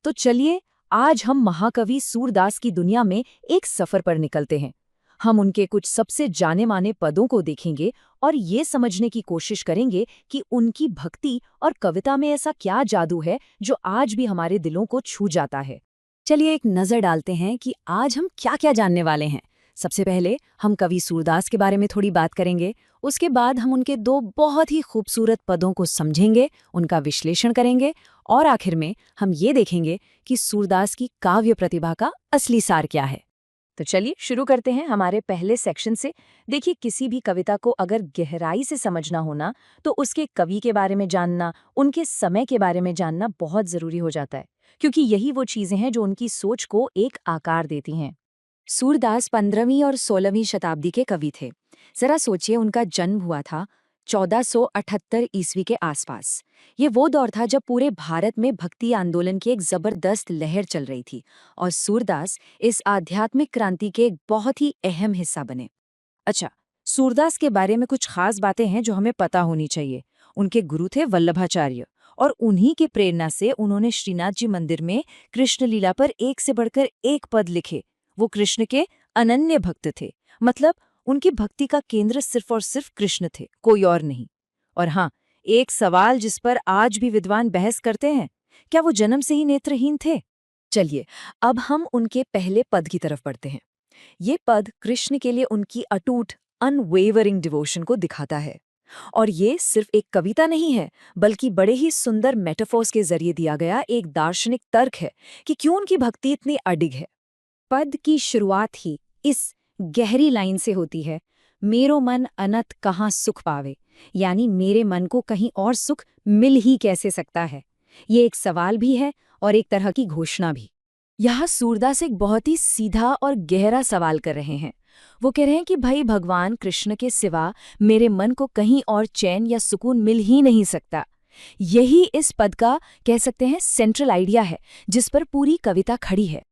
तो चलिए आज हम महाकवि सूरदास की दुनिया में एक सफर पर निकलते हैं। हम उनके कुछ सबसे जाने माने पदों को देखेंगे और ये समझने की कोशिश करेंगे कि उनकी भक्ति और कविता में ऐसा क्या जादू है जो आज भी हमारे दिलों को छू जाता है। चलिए एक नज़र डालते हैं कि आज हम क्या क्या जानने वाले हैं। सबसे पहले हम कवि सूरदास के बारे में थोड़ी बात करेंगे। उसके बाद हम उनके दो बहुत ही खूबसूरत पदों को समझेंगे, उनका विश्लेषण करेंगे और आखिर में हम ये देखेंगे कि सूरदास की काव्य प्रतिभा का असली सार क्या है। तो चलिए शुरू करते हैं हमारे पहले सेक्शन से। देखिए, किसी भी कविता को अगर गहराई से समझना होना तो उसके कवि के बारे में जानना, उनके समय के बारे में जानना बहुत ज़रूरी हो जाता है, क्योंकि यही वो चीज़ें हैं जो उनकी सोच को एक आकार देती हैं। सूरदास 15वीं और 16वीं शताब्दी के कवि थे। जरा सोचिए, उनका जन्म हुआ था 1478 ईस्वी के आसपास। ये वो दौर था जब पूरे भारत में भक्ति आंदोलन की एक जबरदस्त लहर चल रही थी और सूरदास इस आध्यात्मिक क्रांति के एक बहुत ही अहम हिस्सा बने। अच्छा, सूरदास के बारे में कुछ खास बातें हैं जो हमें पता होनी चाहिए। उनके गुरु थे वल्लभाचार्य और उन्हीं के प्रेरणा से उन्होंने श्रीनाथ जी मंदिर में कृष्ण लीला पर एक से बढ़कर एक पद लिखे। वो कृष्ण के अनन्य भक्त थे, मतलब उनकी भक्ति का केंद्र सिर्फ और सिर्फ कृष्ण थे, कोई और नहीं। और हाँ, एक सवाल जिस पर आज भी विद्वान बहस करते हैं, क्या वो जन्म से ही नेत्रहीन थे? चलिए अब हम उनके पहले पद की तरफ बढ़ते हैं। ये पद कृष्ण के लिए उनकी अटूट अनवेवरिंग डिवोशन को दिखाता है। और ये सिर्फ एक कविता नहीं है, बल्कि बड़े ही सुंदर मेटाफोर्स के जरिए दिया गया एक दार्शनिक तर्क है कि क्यों उनकी भक्ति इतनी अडिग है। पद की शुरुआत ही इस गहरी लाइन से होती है, मेरो मन अनत कहाँ सुख पावे, यानी मेरे मन को कहीं और सुख मिल ही कैसे सकता है। ये एक सवाल भी है और एक तरह की घोषणा भी। यहाँ सूरदास एक बहुत ही सीधा और गहरा सवाल कर रहे हैं। वो कह रहे हैं कि भाई, भगवान कृष्ण के सिवा मेरे मन को कहीं और चैन या सुकून मिल ही नहीं सकता। यही इस पद का, कह सकते हैं, सेंट्रल आइडिया है जिस पर पूरी कविता खड़ी है।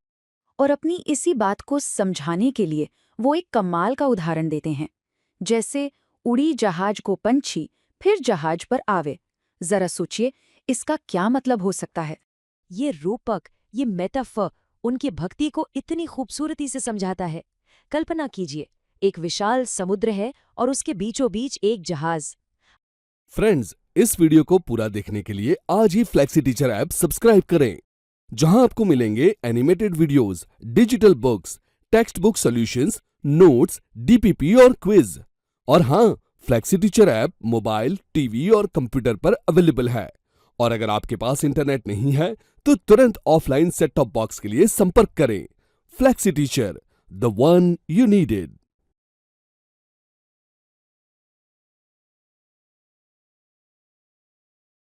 और अपनी इसी बात को समझाने के लिए वो एक कमाल का उदाहरण देते हैं, जैसे उड़ी जहाज को पंछी फिर जहाज पर आवे। जरा सोचिए, इसका क्या मतलब हो सकता है। ये रूपक, ये मेटाफर उनकी भक्ति को इतनी खूबसूरती से समझाता है। कल्पना कीजिए, एक विशाल समुद्र है और उसके बीचों बीच एक जहाज। फ्रेंड्स, इस वीडियो को पूरा देखने के लिए आज ही फ्लेक्सी टीचर ऐप सब्सक्राइब करें, जहां आपको मिलेंगे animated videos, digital books, text book solutions, notes, DPP और क्विज। और हाँ, flexi teacher app mobile, TV और कंप्यूटर पर अवेलेबल है। और अगर आपके पास इंटरनेट नहीं है तो तुरंत ऑफलाइन सेट टॉप बॉक्स के लिए संपर्क करें। Flexi teacher, the one you needed.